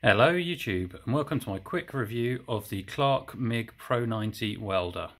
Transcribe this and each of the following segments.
Hello YouTube, and welcome to my quick review of the Clarke MIG Pro 90 welder.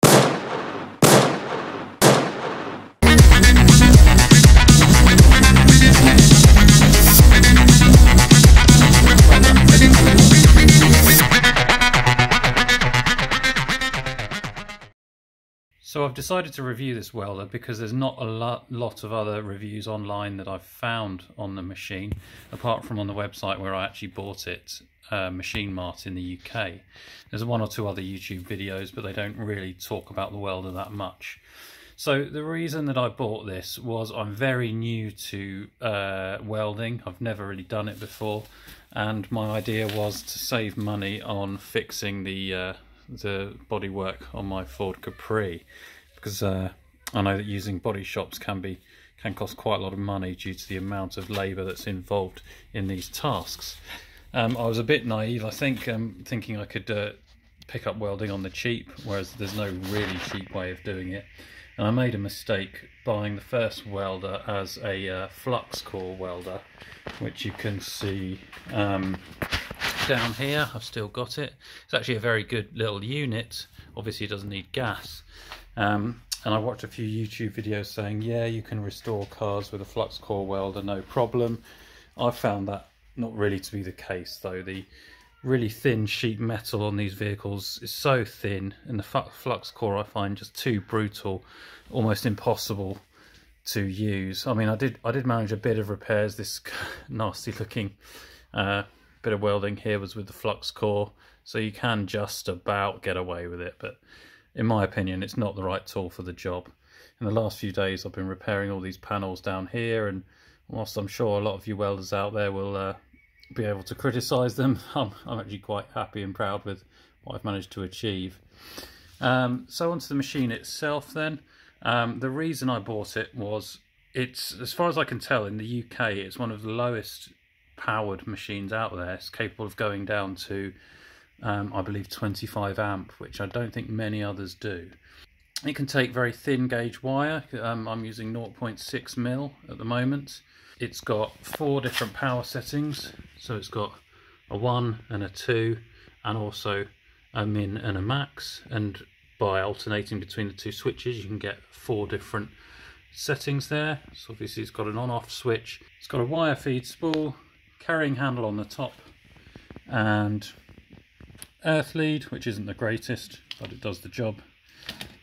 So I've decided to review this welder because there's not a lot of other reviews online that I've found on the machine, apart from on the website where I actually bought it, Machine Mart in the UK. There's one or two other YouTube videos, but they don't really talk about the welder that much. So the reason that I bought this was I'm very new to welding. I've never really done it before, and my idea was to save money on fixing the bodywork on my Ford Capri, because I know that using body shops can cost quite a lot of money due to the amount of labour that's involved in these tasks. I was a bit naive, I think, thinking I could pick up welding on the cheap, whereas there's no really cheap way of doing it. And I made a mistake buying the first welder as a flux core welder, which you can see down here. I've still got it. It's actually a very good little unit. Obviously it doesn't need gas. And I watched a few YouTube videos saying, yeah, you can restore cars with a flux core welder, no problem. I found that not really to be the case though. The really thin sheet metal on these vehicles is so thin, and the flux core I find just too brutal, almost impossible to use. I mean, I did manage a bit of repairs. This nasty looking bit of welding here was with the flux core, so you can just about get away with it, but in my opinion it's not the right tool for the job. In the last few days I've been repairing all these panels down here, and whilst I'm sure a lot of you welders out there will be able to criticise them, I'm actually quite happy and proud with what I've managed to achieve. So onto the machine itself then. The reason I bought it was, it's, as far as I can tell, in the UK it's one of the lowest powered machines out there. It's capable of going down to I believe 25 amp, which I don't think many others do. It can take very thin gauge wire. I'm using 0.6 mil at the moment. It's got 4 different power settings, so it's got a 1 and a 2 and also a min and a max, and by alternating between the 2 switches you can get 4 different settings there. So obviously it's got an on-off switch, it's got a wire feed spool, carrying handle on the top, and earth lead, which isn't the greatest but it does the job,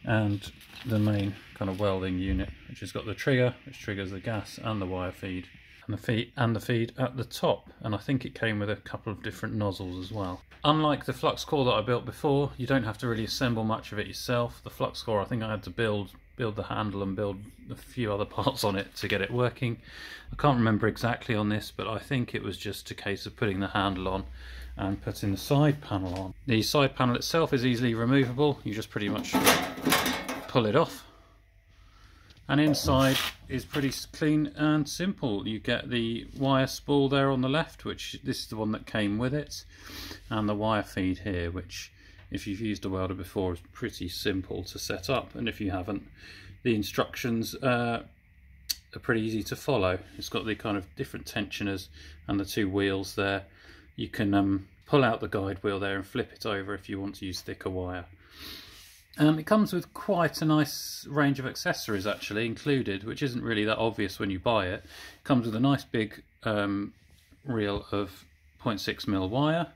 and the main kind of welding unit, which has got the trigger which triggers the gas and the wire feed, and the feed at the top, and I think it came with a couple of different nozzles as well. Unlike the flux core that I built before, you don't have to really assemble much of it yourself. The flux core, I think I had to build the handle and build a few other parts on it to get it working. I can't remember exactly on this, but I think it was just a case of putting the handle on and putting the side panel on. The side panel itself is easily removable. You just pretty much pull it off, and inside is pretty clean and simple. You get the wire spool there on the left, which this is the one that came with it, and the wire feed here, which if you've used a welder before is pretty simple to set up, and if you haven't, the instructions are pretty easy to follow. It's got the kind of different tensioners and the 2 wheels there. You can pull out the guide wheel there and flip it over if you want to use thicker wire. It comes with quite a nice range of accessories actually included, which isn't really that obvious when you buy it. It comes with a nice big reel of 0.6 mil wire.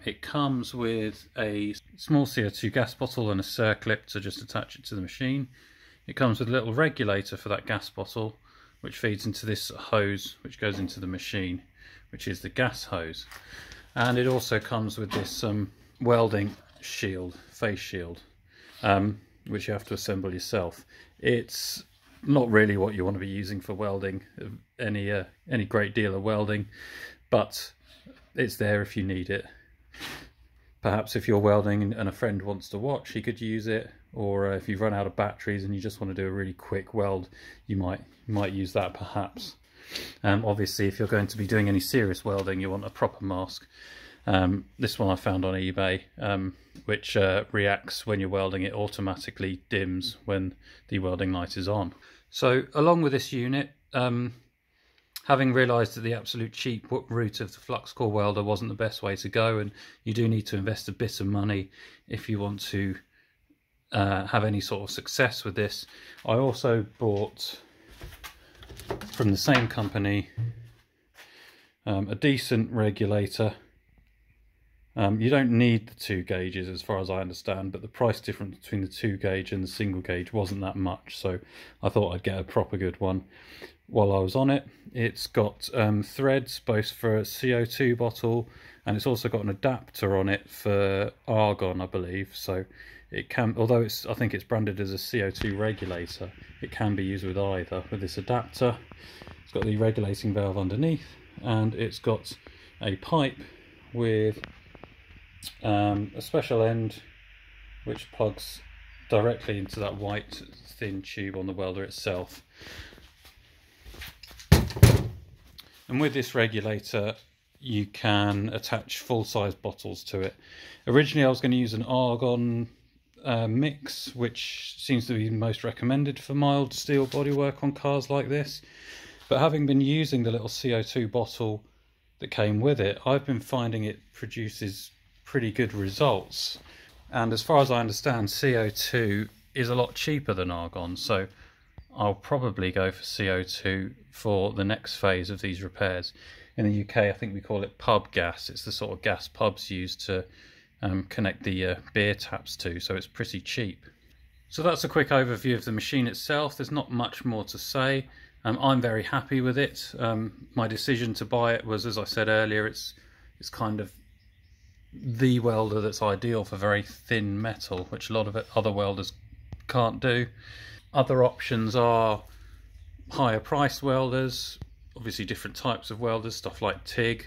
It comes with a small CO2 gas bottle and a circlip to just attach it to the machine. It comes with a little regulator for that gas bottle, which feeds into this hose which goes into the machine, which is the gas hose. And it also comes with this welding shield, face shield, which you have to assemble yourself. It's not really what you want to be using for welding, any great deal of welding, but it's there if you need it. Perhaps if you're welding and a friend wants to watch, he could use it, or if you've run out of batteries and you just want to do a really quick weld, you might use that perhaps. Obviously if you're going to be doing any serious welding, you want a proper mask. This one I found on eBay, which reacts when you're welding. It automatically dims when the welding light is on. So along with this unit, Having realised that the absolute cheap route of the flux core welder wasn't the best way to go, and you do need to invest a bit of money if you want to have any sort of success with this, I also bought from the same company a decent regulator. You don't need the 2 gauges as far as I understand, but the price difference between the 2 gauge and the single gauge wasn't that much, so I thought I'd get a proper good one. While I was on it, it's got threads both for a CO2 bottle, and it's also got an adapter on it for argon, I believe, so it can, although I think it's branded as a CO2 regulator, it can be used with either. With this adapter, it's got the regulating valve underneath, and it's got a pipe with a special end which plugs directly into that white thin tube on the welder itself. And with this regulator you can attach full-size bottles to it. Originally I was going to use an argon mix, which seems to be most recommended for mild steel bodywork on cars like this, but having been using the little CO2 bottle that came with it, I've been finding it produces pretty good results. And as far as I understand, CO2 is a lot cheaper than argon, so I'll probably go for CO2 for the next phase of these repairs. In the UK, I think we call it pub gas. It's the sort of gas pubs use to connect the beer taps to, so it's pretty cheap. So that's a quick overview of the machine itself. There's not much more to say. I'm very happy with it. My decision to buy it was, as I said earlier, it's kind of the welder that's ideal for very thin metal, which a lot of other welders can't do. Other options are higher priced welders, obviously different types of welders, stuff like TIG.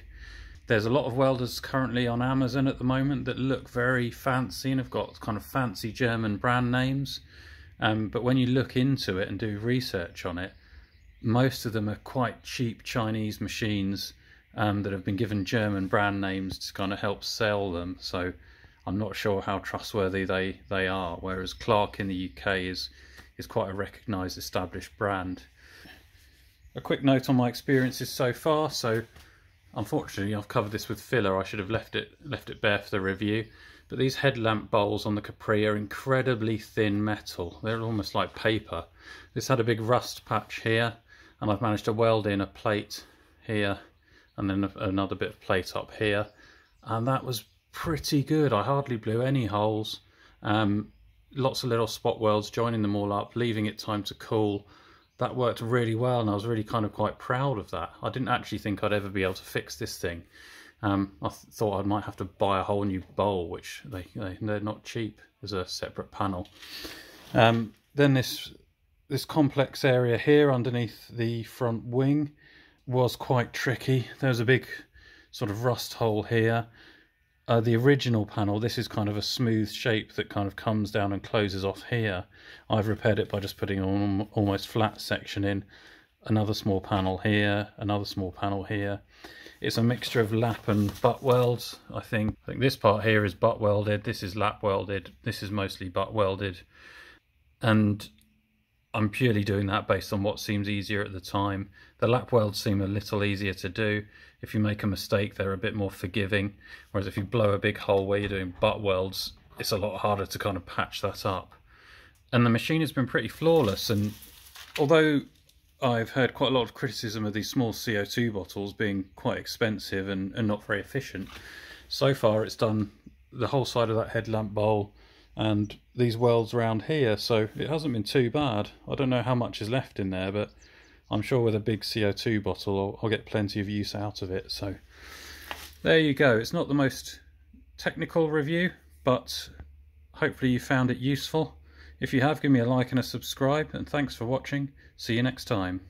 There's a lot of welders currently on Amazon at the moment that look very fancy and have got kind of fancy German brand names, but when you look into it and do research on it, most of them are quite cheap Chinese machines that have been given German brand names to kind of help sell them, so I'm not sure how trustworthy they are, whereas Clarke in the UK is quite a recognised established brand. A quick note on my experiences so far. So unfortunately I've covered this with filler. I should have left it bare for the review, but these headlamp bowls on the Capri are incredibly thin metal. They're almost like paper. This had a big rust patch here, and I've managed to weld in a plate here and then another bit of plate up here, and that was pretty good. I hardly blew any holes. Lots of little spot welds, joining them all up, leaving it time to cool. That worked really well, and I was really kind of quite proud of that. I didn't actually think I'd ever be able to fix this thing. I thought I might have to buy a whole new bowl, which they're not cheap as a separate panel. Then this complex area here underneath the front wing was quite tricky. There was a big sort of rust hole here. The original panel, this is kind of a smooth shape that kind of comes down and closes off here. I've repaired it by just putting an almost flat section in. Another small panel here, another small panel here. It's a mixture of lap and butt welds, I think. This part here is butt welded, this is lap welded, this is mostly butt welded. And I'm purely doing that based on what seems easier at the time. The lap welds seem a little easier to do. If you make a mistake, they're a bit more forgiving, whereas if you blow a big hole where you're doing butt welds, it's a lot harder to kind of patch that up. And the machine has been pretty flawless, and although I've heard quite a lot of criticism of these small CO2 bottles being quite expensive and not very efficient, so far it's done the whole side of that headlamp bowl and these welds around here, so it hasn't been too bad. I don't know how much is left in there, but I'm sure with a big CO2 bottle I'll get plenty of use out of it. So there you go. It's not the most technical review, but hopefully you found it useful. If you have, give me a like and a subscribe, and thanks for watching. See you next time.